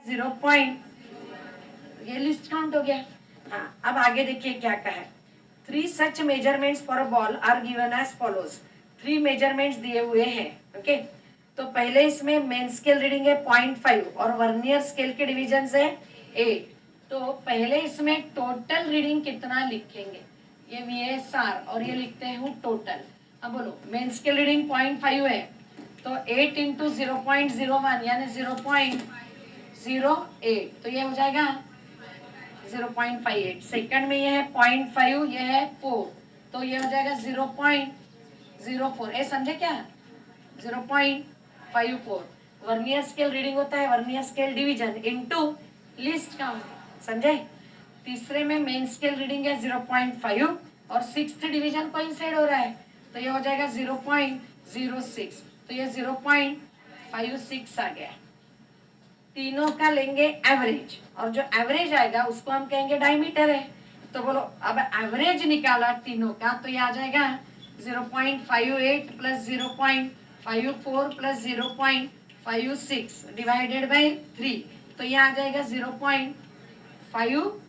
0. ये list count हो गया। हाँ, अब आगे देखिए क्या कहा है। 3 such measurements for a ball are given as follows. 3 measurements दिए हुए हैं। ओके, तो पहले इसमें मेन स्केल रीडिंग है 0.5 और वर्नियर स्केल के डिविजन है 8। तो पहले इसमें टोटल रीडिंग कितना लिखेंगे, ये VSR और ये लिखते हैं टोटल। अब बोलो, मेन स्केल रीडिंग 0.5 है तो 8 इंटू 0.01 यानी 0.08, तो ये हो जाएगा 0.58। सेकंड में ये है 0.5, ये है 4, तो ये हो जाएगा 0.04। ए समझे क्या, 0.54। वर्नियर स्केल रीडिंग होता है vernier scale division into list count, समझे। तीसरे में मेन स्केल रीडिंग है 0.5 और सिक्स्थ डिवीजन कोइंसाइड हो रहा है तो ये हो जाएगा 0.06, तो ये 0.56 आ गया। तीनों का लेंगे एवरेज और जो एवरेज आएगा उसको हम कहेंगे डायमीटर है। तो बोलो, अब एवरेज निकाला तीनों का तो ये आ जाएगा 0.58 प्लस 0.54 प्लस 0.56 डिवाइडेड बाय 3, तो ये आ जाएगा 0.5,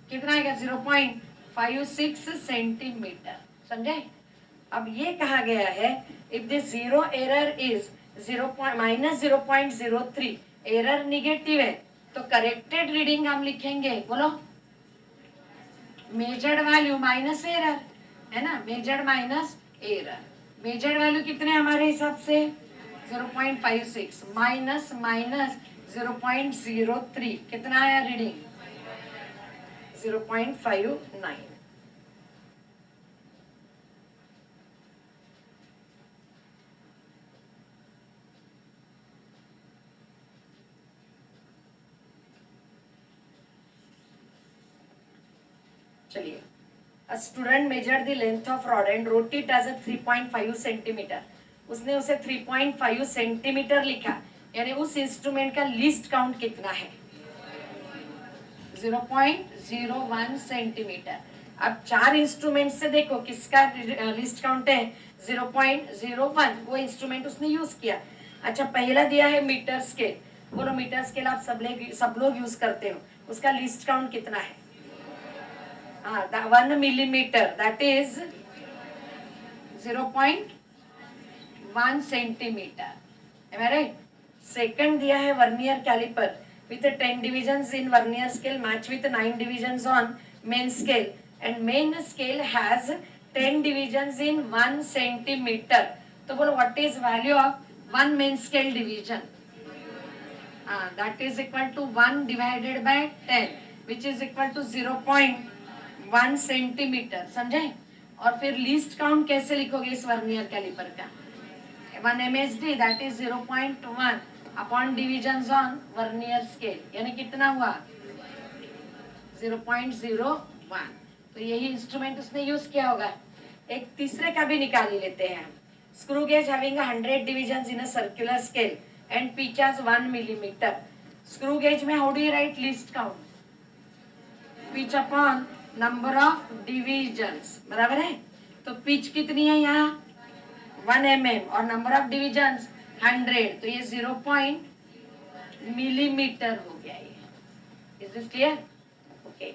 कितना आएगा 0.56 सेंटीमीटर, समझे। अब ये कहा गया है if the zero error is -0.03, error negative है तो करेक्टेड रीडिंग हम लिखेंगे, बोलो मेजर्ड वैल्यू माइनस एरर, है ना, measured minus error. Measured value कितने हमारे हिसाब से 0.56 माइनस 0.03, कितना आया रीडिंग 0.59। चलिए, a student measured the length of rod and wrote it as a 3.5 centimetre. उसने उसे 3.5 सेंटीमीटर लिखा, यानी उस इंस्ट्रूमेंट का लिस्ट काउंट कितना है 0.01 सेंटीमीटर। अब 4 इंस्ट्रूमेंट से देखो किसका लिस्ट काउंट है 0.01, वो इंस्ट्रूमेंट उसने यूज किया। अच्छा, पहला दिया है मीटर स्केल, बोलो मीटर स्केल आप सब लोग यूज करते हो, उसका लिस्ट काउंट कितना है 1 millimeter, that is 0.1 centimeter, am I right? Second दिया है vernier caliper with 10 divisions in vernier scale match with 9 divisions on main scale, and main scale has 10 divisions in 1 centimeter। तो बोलो what is value of 1 main scale division, that is equal to 1 divided by 10 which is equal to 0.1 centimetre, समझे। और फिर list count कैसे लिखोगे इस vernier caliper का 1 MSD, that is 0.1 upon division on vernier scale, यानी कितना हुआ 0.01। तो यही इंस्ट्रूमेंट उसने यूज किया होगा। एक तीसरे का भी निकाल लेते हैं। Screw gauge having 100 divisions in a circular scale and pitch as 1 millimetre. Screw gauge में how do you write least count, pitch upon number of divisions, बराबर है। तो पिच कितनी है यहाँ 1 mm और नंबर ऑफ डिविजन्स 100, तो ये 0 मिलीमीटर हो गया ये। Is this clear? ओके,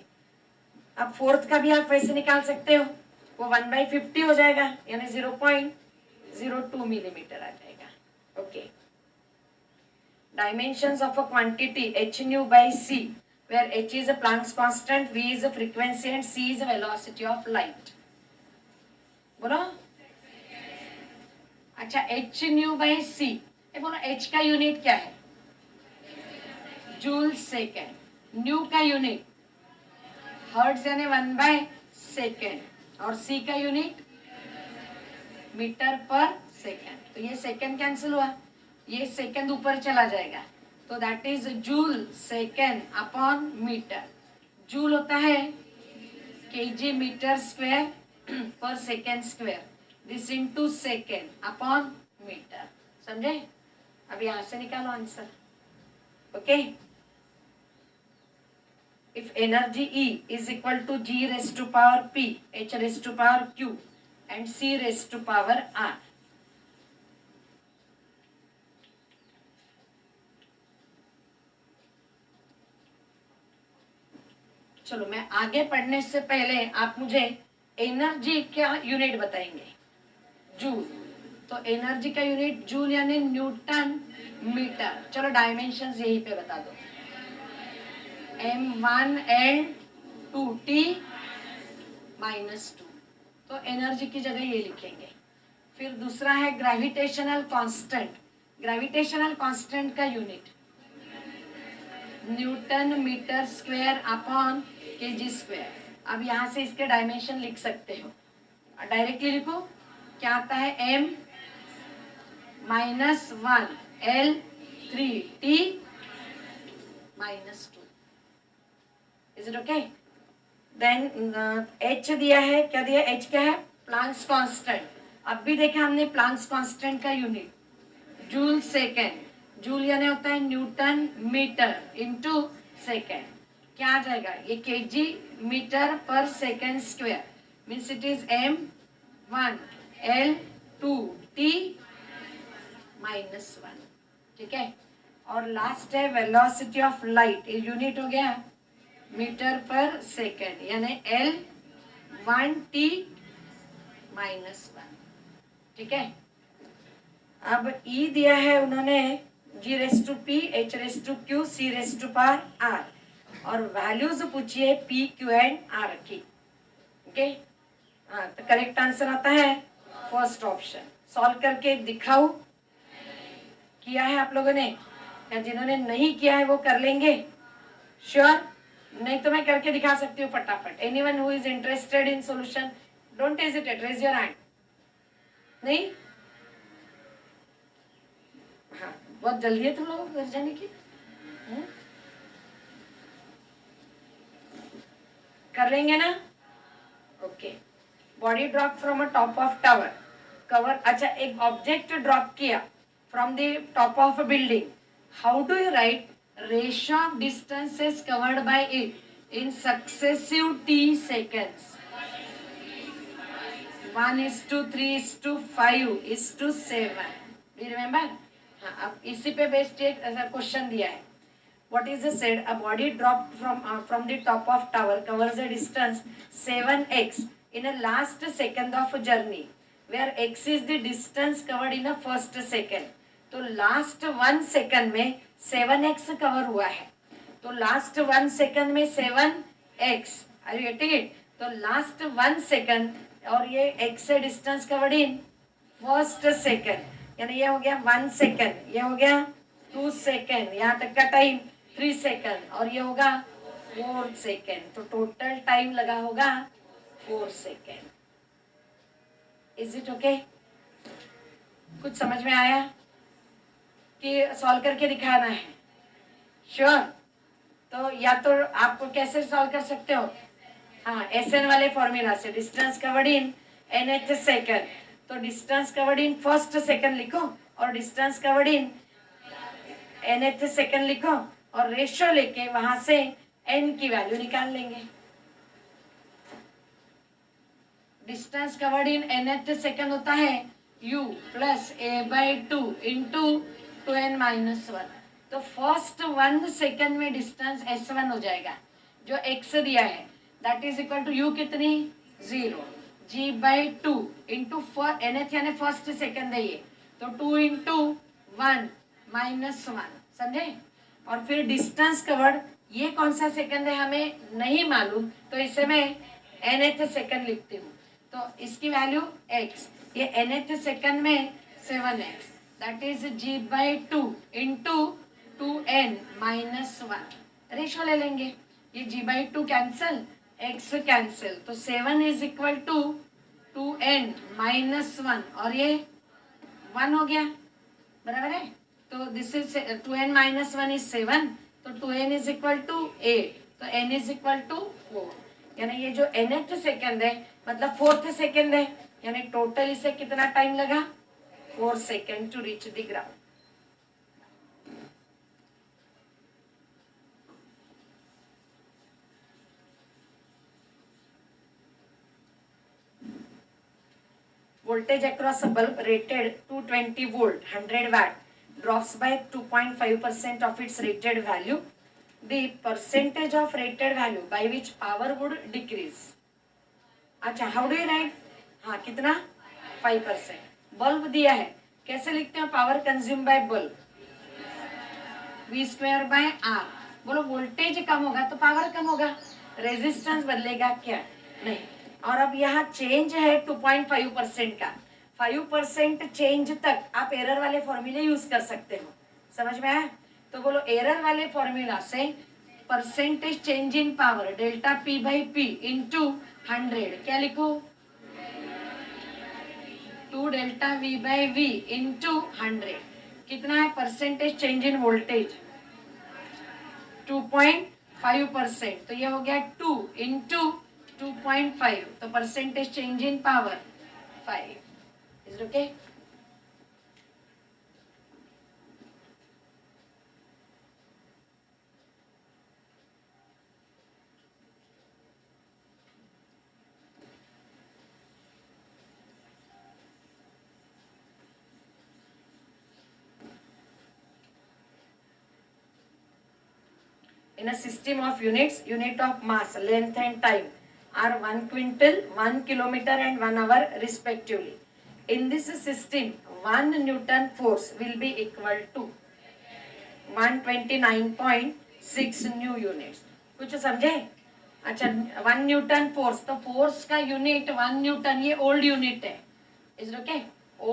अब फोर्थ का भी आप वैसे निकाल सकते हो, वो 1/50 हो जाएगा यानी 0.02 मिलीमीटर आ जाएगा। Okay, dimensions of a quantity h nu by c where h is a Planck's constant, v is a frequency and c is a velocity of light। बोलो, अच्छा h nu by c, ये बोलो h का unit क्या है joule second, new का unit hertz यानी 1/सेकेंड और c का यूनिट मीटर पर सेकेंड। तो ये सेकेंड कैंसिल हुआ, ये सेकेंड ऊपर चला जाएगा, तो that is joule second upon metre. Joule होता है केजी मीटर स्क्वायर पर second square, this into second upon metre, समझे। अब यहां से निकालो answer. Okay, if energy E is equal to G raised to power P, H raised to power Q and C raised to power R, चलो मैं आगे पढ़ने से पहले आप मुझे एनर्जी का यूनिट बताएंगे। जूल, तो एनर्जी का यूनिट जूल यानी न्यूटन मीटर। चलो डायमेंशंस यहीं पे बता दो, M1N2T -2, तो एनर्जी की जगह ये लिखेंगे। फिर दूसरा है ग्रेविटेशनल कांस्टेंट। ग्रेविटेशनल कांस्टेंट का unit newton metre square upon KG square. अब यहाँ से इसके डायमेंशन लिख सकते हो, डायरेक्टली लिखो। क्या आता है? M -1 L3T -2। Is it okay? Then H दिया है, क्या दिया? H क्या है? Planck's constant. अब भी देखा हमने प्लांक्स कांस्टेंट का यूनिट जूल सेकेंड। जूल यानी होता है न्यूटन मीटर इनटू सेकेंड। क्या आ जाएगा? ये केजी मीटर पर second square, means it is M1 L2T -1। ठीक है। और लास्ट है वेलोसिटी ऑफ लाइट, ये यूनिट हो गया मीटर पर सेकेंड, यानी L1T -1। ठीक है। अब E दिया है उन्होंने G⁻P H⁻Q C⁻R, और वैल्यूज पूछिए P Q एंड R की। ओके, हाँ, तो करेक्ट आंसर आता है फर्स्ट ऑप्शन। सॉल्व करके दिखाओ। किया है आप लोगों ने, या जिन्होंने नहीं किया है वो कर लेंगे? श्योर? नहीं तो मैं करके दिखा सकती हूँ फटाफट। Anyone who is interested in solution, don't hesitate, raise your hand. नहीं? हाँ, बहुत जल्दी है तुम लोग घर जाने की। कर लेंगे ना? Okay. Body drop from a top of tower, cover. अच्छा, एक ऑब्जेक्ट ड्रॉप किया from the top of a building, how do you right ratio of distances covered by it in successive t seconds? 1:3:5:7। Do you remember? हाँ, अब इसी पे based एक ऐसा question दिया है। What is said? A body dropped from the top of tower covers a distance 7x in a last second of a journey, where x is the distance covered in a first second. तो last 1 second में 7x cover हुआ है, तो last 1 second में 7x, are you getting it? तो last 1 second, और ये x से distance covered in first second, यानी ये हो गया 1 सेकंड, ये हो गया 2 सेकंड, यहाँ तक का टाइम 3 सेकंड, और ये होगा 4 सेकंड, तो टोटल टाइम लगा होगा 4 सेकंड। Is it okay? कुछ समझ में आया कि सॉल्व करके दिखाना है? श्योर? तो या तो आपको कैसे सॉल्व कर सकते हो? हाँ, SN वाले फॉर्मूला से, distance covered in NH second, तो distance covered in first second लिखो और distance covered in NH second लिखो, और रेशियो लेके वहां से n की वैल्यू निकाल लेंगे। Distance covered in NH second होता है u + a/2 × 2n - 1, तो फर्स्ट 1 सेकंड में डिस्टेंस S1 हो जाएगा, जो x दिया है, that is equal to u कितनी? 0, g/2 × NH यानी फर्स्ट सेकंड है ये, तो 2 × 1 - 1, समझे? और फिर डिस्टेंस कवर्ड, ये कौन सा सेकंड है हमें नहीं मालूम, तो इसे मैं nth सेकंड लिखती हूँ, तो इसकी वैल्यू x, ये nth सेकंड में 7x, that is g/2 × 2n - 1। Ratio ले लेंगे, ये g/2 कैंसिल, x कैंसिल, तो 7 इज इक्वल टू 2n - 1, और ये 1 हो गया, बराबर है? तो दिस इज 2n - 1 इज 7, तो 2n इज इक्वल टू 8, तो n इज इक्वल टू 4, यानी ये जो nth सेकंड है मतलब 4th सेकंड है, यानी टोटल इसे कितना टाइम लगा? 4 second to reach the ground. Voltage across a bulb rated 220 volt 100 watt drops by 2.5% of its rated value. the percentage of rated value by which power would decrease. अच्छा, how do you write? हाँ, कितना? 5%. Bulb दिया है, कैसे लिखते हैं power consume by bulb? V square by R. बोलो voltage कम होगा तो पावर कम होगा, रेजिस्टेंस बदलेगा क्या? नहीं. और अब यहाँ चेंज है 2.5% का, 5% चेंज तक आप एरर वाले फॉर्मूले यूज कर सकते हो. समझ में आया? तो बोलो एरर वाले फॉर्मूला से percentage change in power delta P by P into 100 क्या लिखो? 2 delta V by V into 100. कितना है परसेंटेज चेंज इन वोल्टेज? 2.5%. तो ये हो गया 2 इंटू 2.5. तो percentage change in power 5. Is it okay? In a system of units, unit of mass, length and time are 1 quintal, 1 kilometer and 1 hour respectively. In this system, 1 Newton force will be equal to 129.6 new units. कुछ समझे? अच्छा, 1 Newton force, तो force का unit 1 Newton, ये old unit है. Is okay?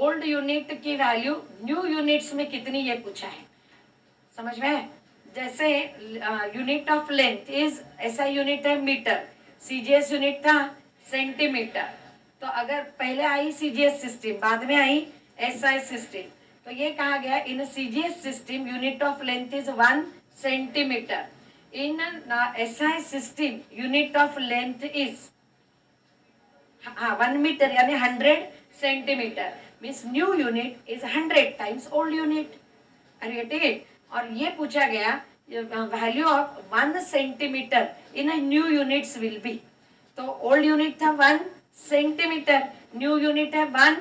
Old unit की value new units में कितनी ये पूछा है. समझ में? जैसे यूनिट ऑफ लेंथ इज, ऐसा यूनिट है मीटर, सीजीएस यूनिट था सेंटीमीटर. तो अगर पहले आई सीजीएस सिस्टम, बाद में आई एसआई सिस्टम, तो ये कहा गया in CGS system unit of length is 1 centimetre. In SI system unit of length is 1 metre यानी 100 centimetre. Means new unit is 100 times old unit. Are you getting it? और ये पूछा गया value of 1 centimetre in new units will be. तो old unit था 1 centimetre, new unit है 1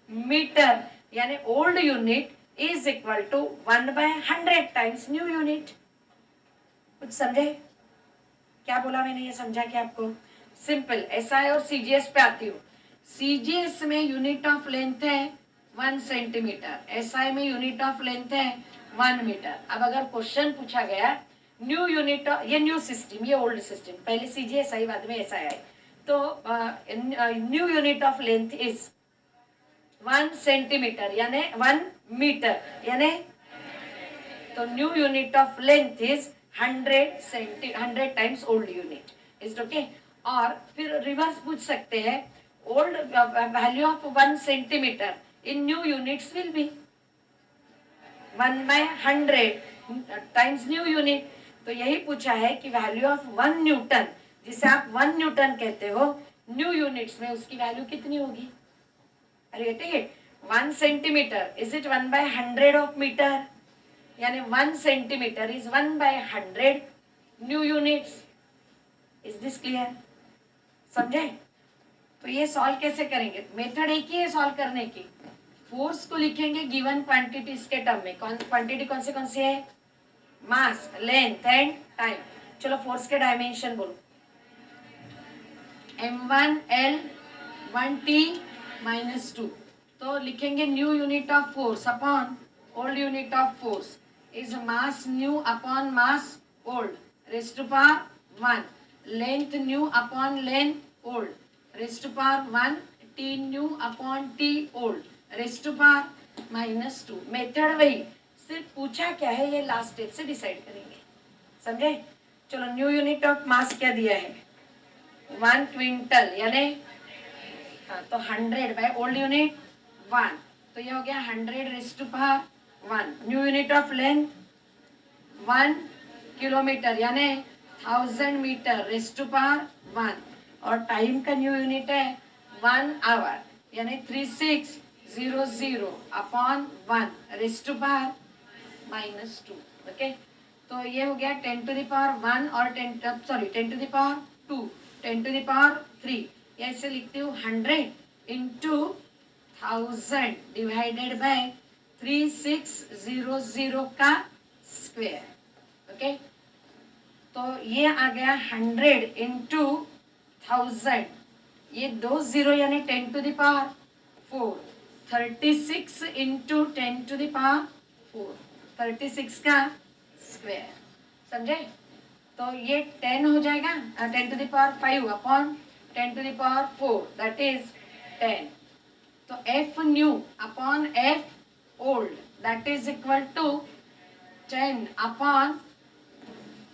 metre, यानी old unit is equal to 1/100 times new unit. कुछ समझे क्या बोला मैंने? ये समझा क्या आपको? सिंपल. एसआई और सीजीएस पे आती हूँ. सीजीएस में यूनिट ऑफ लेंथ है 1 सेंटीमीटर, एसआई में यूनिट ऑफ लेंथ है 1 मीटर. अब अगर क्वेश्चन पूछा गया न्यू यूनिट, ये न्यू सिस्टम, ये ओल्ड सिस्टम, पहले सीजीएस आई बाद में एसआई आई, तो new unit of length is 1 centimetre यानी 1 मीटर, यानी तो new unit of length is 100 times old unit. Is okay? और फिर रिवर्स पूछ सकते हैं, old value of 1 centimetre in new units will B 1/100 times new unit. तो यही पूछा है कि वैल्यू ऑफ 1 न्यूटन, जिसे आप 1 न्यूटन कहते हो, न्यू यूनिट्स में उसकी वैल्यू कितनी होगी? अरे ठीक है, 1 centimetre is it 1/100 of metre, यानी 1 centimetre is 1/100 new units. Is this clear? समझे? तो ये सॉल्व कैसे करेंगे? मेथड एक ही है सॉल्व करने की. फोर्स को लिखेंगे गिवन क्वांटिटीज के टर्म में. क्वांटिटी कौन सी है? Mass, length and time. चलो फोर्स के डायमेंशन बोलो. m1 l 1t -2. तो लिखेंगे new unit of force upon old unit of force is mass new upon mass old raise to power 1. Length new upon length old raise to power 1. t new upon t old raise to power -2. Method वही, सिर्फ पूछा क्या है ये last step से decide करेंगे. समझे? चलो न्यू यूनिट ऑफ मास क्या दिया है? 1 क्विंटल, यानी हाँ, तो 100 बाय ओल्ड यूनिट 1, तो ये हो गया 100 raise to power 1. New unit of length 1 kilometre, यानी 1000 मीटर रेज़ टू पावर 1. और टाइम का न्यू यूनिट है 1 आवर, यानी 3600 upon 1 raise to power -2. Okay? तो ये हो गया 10 टू द पावर 1 और 10 to the power 2, 10 to the power 3. या ऐसे लिखती हूँ 100 इंटू 1000 डिवाइडेड बाय 3600 का स्क्वायर. ओके? तो ये आ गया 100 इंटू 1000, ये 2 जीरो यानी 10 to the power 4, 36 into 10 to the power 4, 36 का स्क्वायर, समझे? तो ये 10 हो जाएगा, 10 to the power 5 upon 10 to the power 4 that is 10. तो F new upon F old that is equal to 10 upon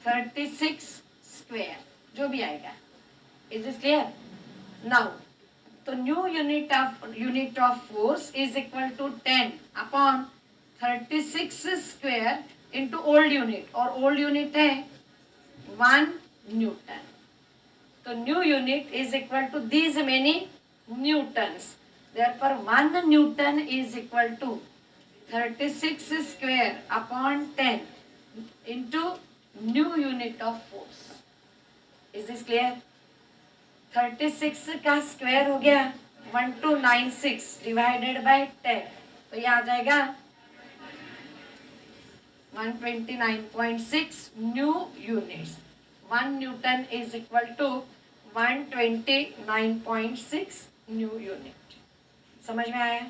36 square, जो भी आएगा. Is this clear? नाउ तो new unit of force is equal to 10 upon 36 square into old unit, और old unit है 1 newton. तो new unit is equal to these many newtons. Therefore 1 Newton is equal to 36 square upon 10 into new unit of force. Is this clear? 36 का square हो गया 1296 divided by 10, तो ये आ जाएगा 129.6 new units. 1 newton is equal to 129.6 new unit. समझ में आया?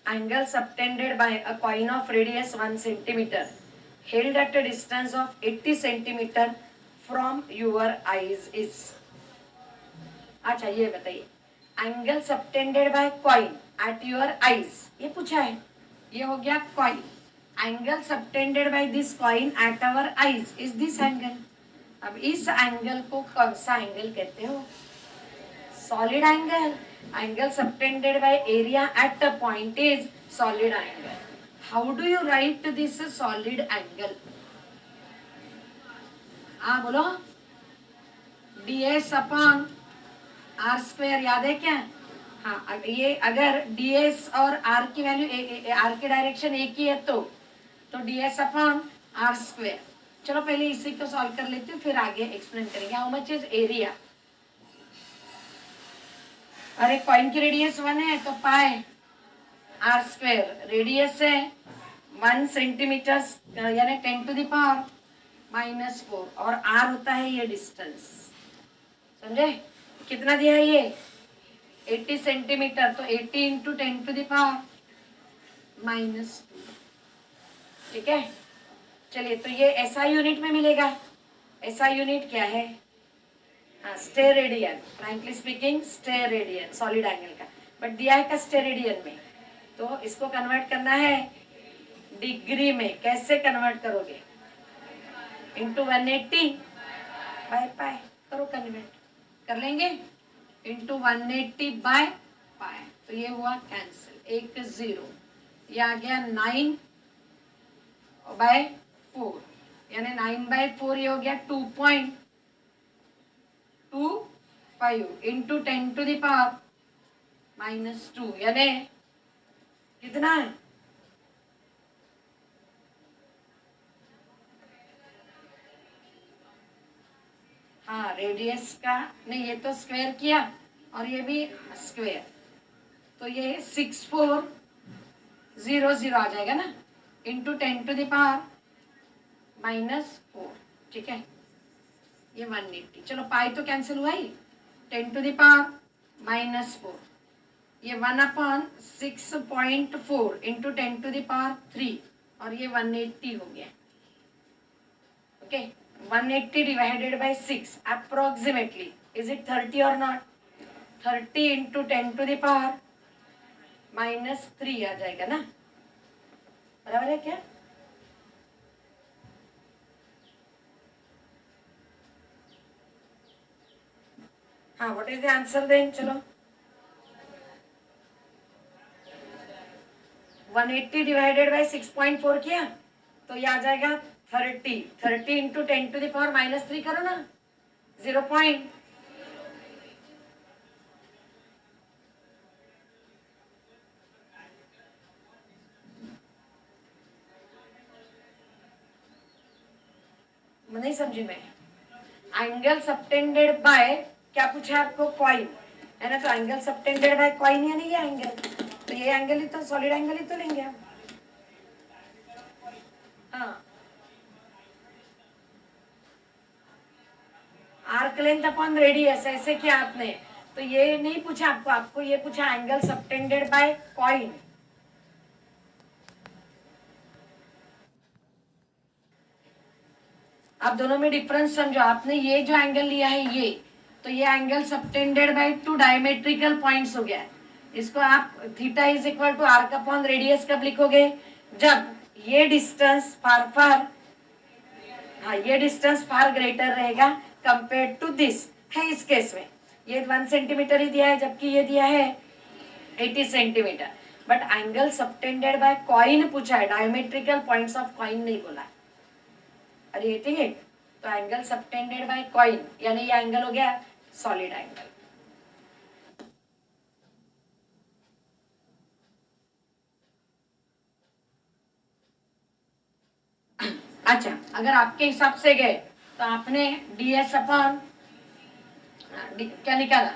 Angle subtended by a coin of radius 1 centimeter held at a distance of 80 centimeter from your eyes is. अच्छा ये बताइए, angle subtended by coin at your eyes, ये पूछा है. ये हो गया coin. Angle subtended by this coin at our eyes is this angle. अब इस एंगल को कौन सा एंगल कहते हो? Solid angle. Angle subtended by area at the point is solid angle. How do you write this solid angle? बोलो. ds upon R square, याद है क्या? हाँ, ये अगर ds और r की वैल्यू r के डायरेक्शन एक ही है तो ds अपॉन आर स्क्वायर. चलो पहले इसी को सॉल्व कर लेती हूँ, फिर आगे एक्सप्लेन करेंगे. How much is area? अरे कॉइन की रेडियस 1 है तो पाई आर स्क्वायर. रेडियस है 1 सेंटीमीटर यानी 10 टू द पावर -4, और r होता है ये डिस्टेंस. समझे? कितना दिया है ये? 80 सेंटीमीटर, तो 80 इंटू 10 टू द पावर -2. ठीक है. चलिए, तो ये एसआई यूनिट में मिलेगा. एसआई यूनिट क्या है? Steradian. Frankly speaking steradian solid angle का, बट दिया है का स्टेरेडियन में, तो इसको कन्वर्ट करना है डिग्री में. कैसे कन्वर्ट करोगे? इंटू 180 बाय पाई करो, कन्वर्ट कर लेंगे. इंटू 180 बाय पाई, तो ये हुआ कैंसिल, 1 0. ये आ गया 9 बाय 4 यानी 9 बाय 4, ये हो गया 2.25 इंटू 10 टू द पावर -2 यानी कितना है? हाँ, रेडियस का नहीं, ये तो स्क्वायर किया और ये भी स्क्वायर, तो ये 6400 आ जाएगा ना, इंटू 10 टू द पावर -4. ठीक है. ये 180. चलो पाई तो कैंसिल हुआ ही. 10 टू द पावर -4, ये 1/6.4 इंटू 10 टू द पावर 3, और ये 180 हो गया. Okay. 180 divided by 6 approximately, is it 30 or not? 30 into 10 to the power -3 आ जाएगा ना. बराबर है क्या? हाँ, what is the answer then? चलो 180 divided by 6.4 किया तो ये आ जाएगा 30 इंटू 10 टू द पावर -3 करो ना, 0. नहीं समझी मैं. एंगल सबटेंडेड बाय क्या पूछा है आपको, कॉइन है ना, तो एंगल सबटेंडेड बाय कॉइन यानी ये एंगल, तो ये एंगल ही तो सॉलिड एंगल ही तो लेंगे हम। हाँ, आर्क लेंथ अपॉन रेडियस ऐसे किया आपने, तो ये नहीं पूछा आपको, आपको ये पूछा एंगल सबटेंडेड बाय कॉइन। आप दोनों में डिफरेंस समझो, आपने ये जो एंगल लिया है ये, तो ये angle subtended by two diametrical points हो गया। इसको आप theta is equal to arc upon radius कब लिखोगे, जब ये डिस्टेंस फार फार, हाँ ये डिस्टेंस फार ग्रेटर रहेगा कंपेयर टू दिस, है इस केस में ये 1 सेंटीमीटर ही दिया है जबकि ये दिया है 80 centimetre. But angle subtended by coin पूछा है, डायमेट्रिकल पॉइंट्स ऑफ कॉइन नहीं बोला। अरे ठीक है, तो एंगल सबटेंडेड बाय कॉइन यानी ये एंगल हो गया सॉलिड एंगल। अच्छा, अगर आपके हिसाब से गए तो आपने ds अपॉन क्या निकाला,